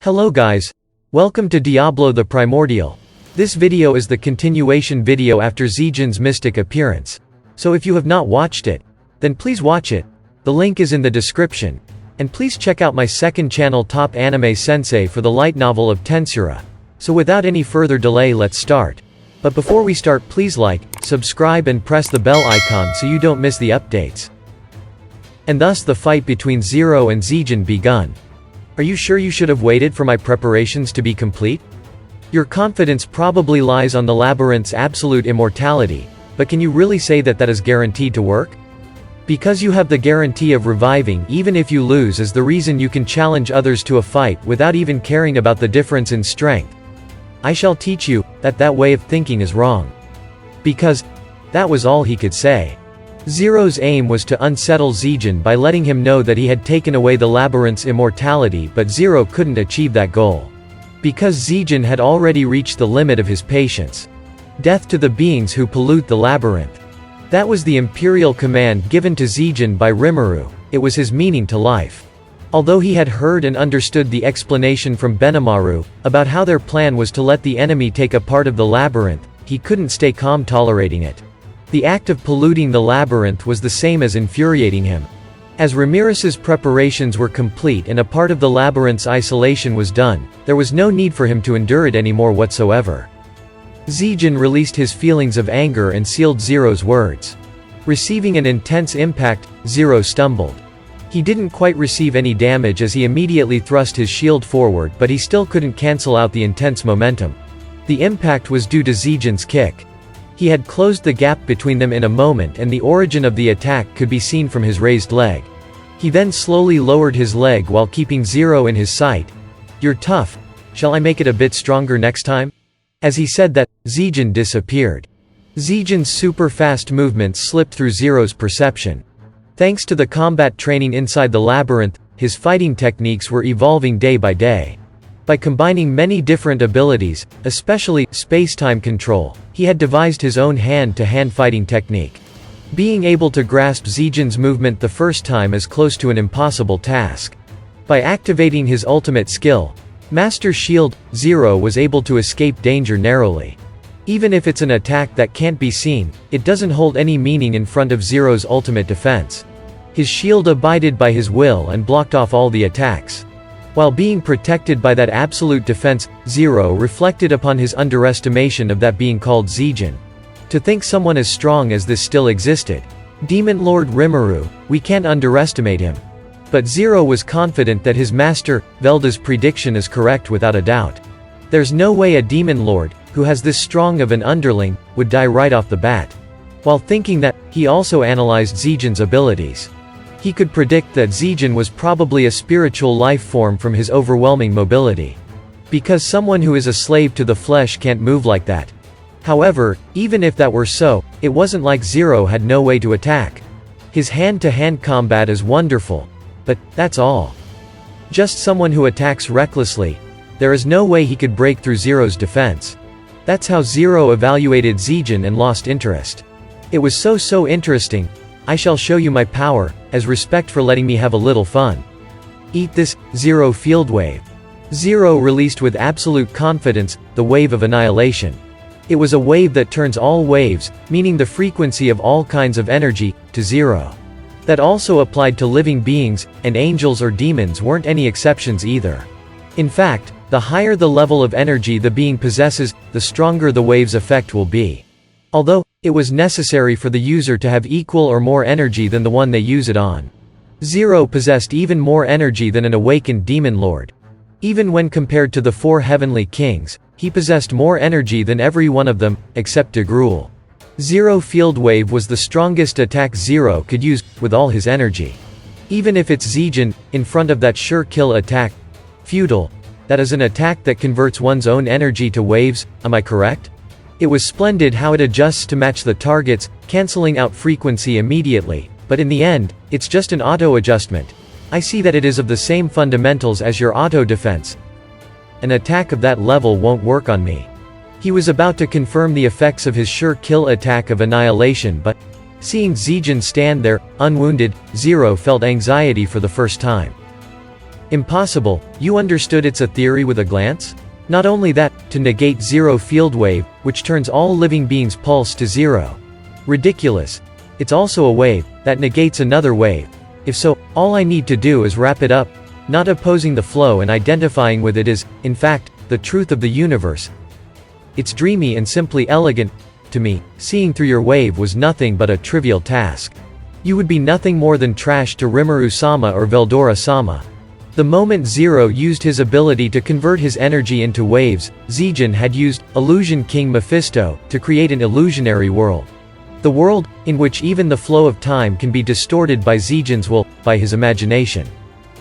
Hello guys. Welcome to Diablo the Primordial. This video is the continuation video after Zegion's mystic appearance. So if you have not watched it, then please watch it. The link is in the description. And please check out my second channel Top Anime Sensei for the light novel of Tensei. So without any further delay, let's start. But before we start, please like, subscribe and press the bell icon so you don't miss the updates. And thus the fight between Zero and Zegion begun. Are you sure you should have waited for my preparations to be complete? Your confidence probably lies on the labyrinth's absolute immortality, but can you really say that that is guaranteed to work? Because you have the guarantee of reviving even if you lose is the reason you can challenge others to a fight without even caring about the difference in strength. I shall teach you that that way of thinking is wrong. Because that was all he could say. Zero's aim was to unsettle Zegion by letting him know that he had taken away the labyrinth's immortality, but Zero couldn't achieve that goal. Because Zegion had already reached the limit of his patience. Death to the beings who pollute the labyrinth. That was the imperial command given to Zegion by Rimuru. It was his meaning to life. Although he had heard and understood the explanation from Benimaru about how their plan was to let the enemy take a part of the labyrinth, he couldn't stay calm tolerating it. The act of polluting the labyrinth was the same as infuriating him. As Ramirez's preparations were complete and a part of the labyrinth's isolation was done, there was no need for him to endure it anymore whatsoever. Zegion released his feelings of anger and sealed Zero's words. Receiving an intense impact, Zero stumbled. He didn't quite receive any damage as he immediately thrust his shield forward, but he still couldn't cancel out the intense momentum. The impact was due to Zegion's kick. He had closed the gap between them in a moment, and the origin of the attack could be seen from his raised leg. He then slowly lowered his leg while keeping Zero in his sight. "You're tough. Shall I make it a bit stronger next time?" As he said that, Zegion disappeared. Zegion's super-fast movements slipped through Zero's perception. Thanks to the combat training inside the labyrinth, his fighting techniques were evolving day by day. By combining many different abilities, especially space-time control, he had devised his own hand-to-hand fighting technique. Being able to grasp Zegion's movement the first time is close to an impossible task. By activating his ultimate skill, Master Shield, Zero was able to escape danger narrowly. Even if it's an attack that can't be seen, it doesn't hold any meaning in front of Zero's ultimate defense. His shield abided by his will and blocked off all the attacks. While being protected by that absolute defense, Zero reflected upon his underestimation of that being called Zegion. To think someone as strong as this still existed. Demon Lord Rimuru, we can't underestimate him. But Zero was confident that his master, Velda's prediction is correct without a doubt. There's no way a Demon Lord, who has this strong of an underling, would die right off the bat. While thinking that, he also analyzed Zegion's abilities. He could predict that Zegion was probably a spiritual life form from his overwhelming mobility. Because someone who is a slave to the flesh can't move like that. However, even if that were so, it wasn't like Zero had no way to attack. His hand-to-hand combat is wonderful. But that's all. Just someone who attacks recklessly. There is no way he could break through Zero's defense. That's how Zero evaluated Zegion and lost interest. It was so interesting. I shall show you my power, as respect for letting me have a little fun. Eat this, Zero field wave. Zero released with absolute confidence, the wave of annihilation. It was a wave that turns all waves, meaning the frequency of all kinds of energy, to zero. That also applied to living beings, and angels or demons weren't any exceptions either. In fact, the higher the level of energy the being possesses, the stronger the wave's effect will be. Although, it was necessary for the user to have equal or more energy than the one they use it on. Zero possessed even more energy than an awakened Demon Lord. Even when compared to the 4 heavenly kings, he possessed more energy than every one of them, except Degrul. Zero Field Wave was the strongest attack Zero could use, with all his energy. Even if it's Zegion, in front of that sure kill attack. Feudal. That is an attack that converts one's own energy to waves, am I correct? It was splendid how it adjusts to match the targets, cancelling out frequency immediately, but in the end, it's just an auto-adjustment. I see that it is of the same fundamentals as your auto-defense. An attack of that level won't work on me. He was about to confirm the effects of his sure kill attack of annihilation, but seeing Zegion stand there, unwounded, Zero felt anxiety for the first time. Impossible, you understood it's a theory with a glance? Not only that, to negate zero field wave, which turns all living beings' pulse to zero. Ridiculous. It's also a wave, that negates another wave. If so, all I need to do is wrap it up, not opposing the flow and identifying with it is, in fact, the truth of the universe. It's dreamy and simply elegant. To me, seeing through your wave was nothing but a trivial task. You would be nothing more than trash to Rimuru-sama or Veldora-sama. The moment Zero used his ability to convert his energy into waves, Zegion had used Illusion King Mephisto to create an illusionary world. The world, in which even the flow of time can be distorted by Zegion's will, by his imagination.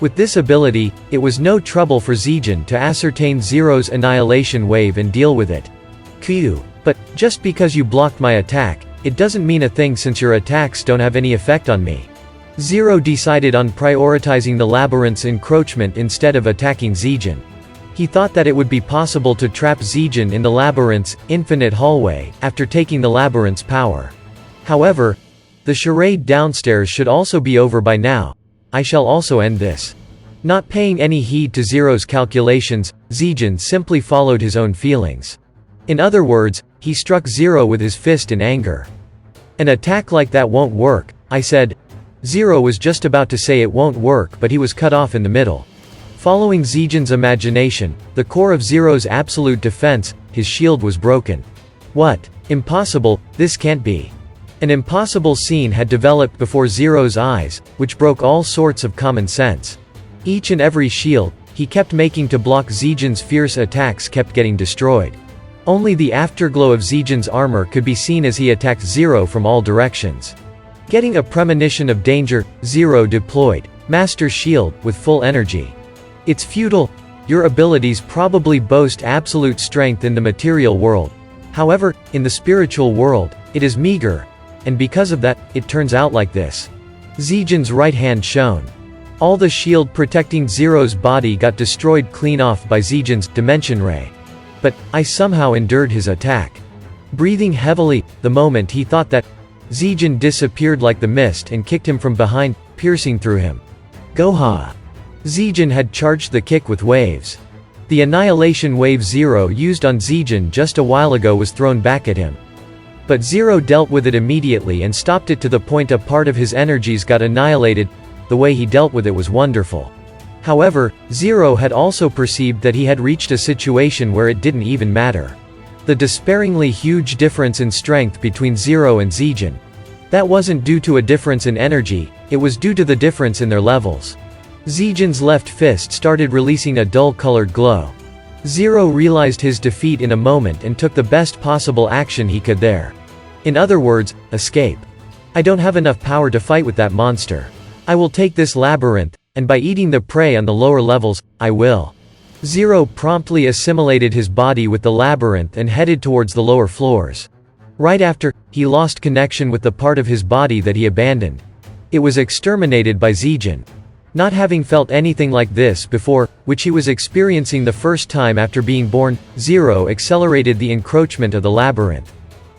With this ability, it was no trouble for Zegion to ascertain Zero's annihilation wave and deal with it. Q. But, just because you blocked my attack, it doesn't mean a thing since your attacks don't have any effect on me. Zero decided on prioritizing the labyrinth's encroachment instead of attacking Zegion. He thought that it would be possible to trap Zegion in the labyrinth's infinite hallway, after taking the labyrinth's power. However, the charade downstairs should also be over by now. I shall also end this. Not paying any heed to Zero's calculations, Zegion simply followed his own feelings. In other words, he struck Zero with his fist in anger. An attack like that won't work, I said. Zero was just about to say it won't work, but he was cut off in the middle. Following Zegion's imagination, the core of Zero's absolute defense, his shield was broken. What? Impossible, this can't be. An impossible scene had developed before Zero's eyes, which broke all sorts of common sense. Each and every shield he kept making to block Zegion's fierce attacks kept getting destroyed. Only the afterglow of Zegion's armor could be seen as he attacked Zero from all directions. Getting a premonition of danger, Zero deployed Master Shield with full energy. It's futile. Your abilities probably boast absolute strength in the material world. However, in the spiritual world, it is meager. And because of that, it turns out like this. Zegion's right hand shone. All the shield protecting Zero's body got destroyed clean off by Zegion's dimension ray. But, I somehow endured his attack. Breathing heavily, the moment he thought that, Zegion disappeared like the mist and kicked him from behind, piercing through him. Goha! Zegion had charged the kick with waves. The annihilation wave Zero used on Zegion just a while ago was thrown back at him. But Zero dealt with it immediately and stopped it to the point a part of his energies got annihilated. The way he dealt with it was wonderful. However, Zero had also perceived that he had reached a situation where it didn't even matter. The despairingly huge difference in strength between Zero and Zegion. That wasn't due to a difference in energy, it was due to the difference in their levels. Zegion's left fist started releasing a dull-colored glow. Zero realized his defeat in a moment and took the best possible action he could there. In other words, escape. I don't have enough power to fight with that monster. I will take this labyrinth, and by eating the prey on the lower levels, I will. Zero promptly assimilated his body with the labyrinth and headed towards the lower floors. Right after, he lost connection with the part of his body that he abandoned. It was exterminated by Zegion. Not having felt anything like this before, which he was experiencing the first time after being born, Zero accelerated the encroachment of the labyrinth.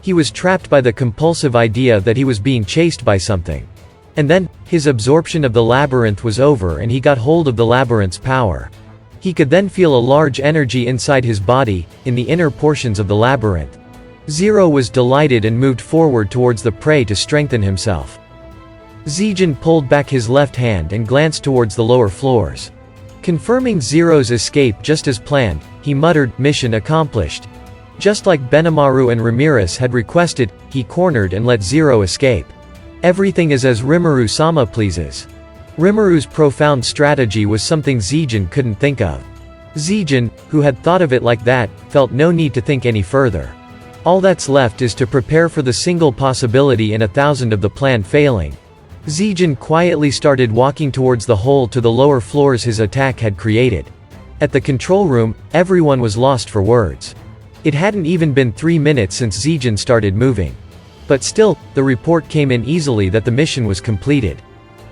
He was trapped by the compulsive idea that he was being chased by something. And then, his absorption of the labyrinth was over and he got hold of the labyrinth's power. He could then feel a large energy inside his body, in the inner portions of the labyrinth. Zero was delighted and moved forward towards the prey to strengthen himself. Zegion pulled back his left hand and glanced towards the lower floors. Confirming Zero's escape just as planned, he muttered, "Mission accomplished." Just like Benimaru and Ramirez had requested, he cornered and let Zero escape. Everything is as Rimuru-sama pleases. Rimuru's profound strategy was something Zegion couldn't think of. Zegion, who had thought of it like that, felt no need to think any further. All that's left is to prepare for the single possibility in 1,000 of the plan failing. Zegion quietly started walking towards the hole to the lower floors his attack had created. At the control room, everyone was lost for words. It hadn't even been 3 minutes since Zegion started moving. But still, the report came in easily that the mission was completed.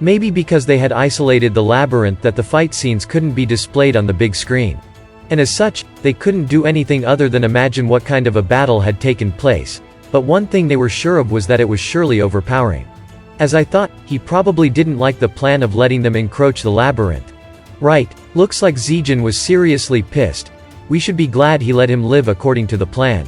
Maybe because they had isolated the labyrinth that the fight scenes couldn't be displayed on the big screen. And as such, they couldn't do anything other than imagine what kind of a battle had taken place. But one thing they were sure of was that it was surely overpowering. As I thought, he probably didn't like the plan of letting them encroach the labyrinth. Right, looks like Zegion was seriously pissed. We should be glad he let him live according to the plan.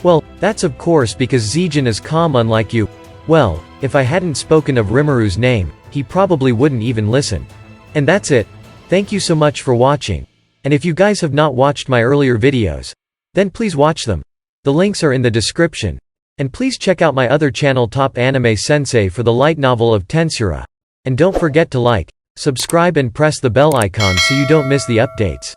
Well, that's of course because Zegion is calm unlike you. Well, if I hadn't spoken of Rimuru name, he probably wouldn't even listen. And that's it. Thank you so much for watching. And if you guys have not watched my earlier videos, then please watch them. The links are in the description. And please check out my other channel Top Anime Sensei for the light novel of Tensura. And don't forget to like, subscribe and press the bell icon so you don't miss the updates.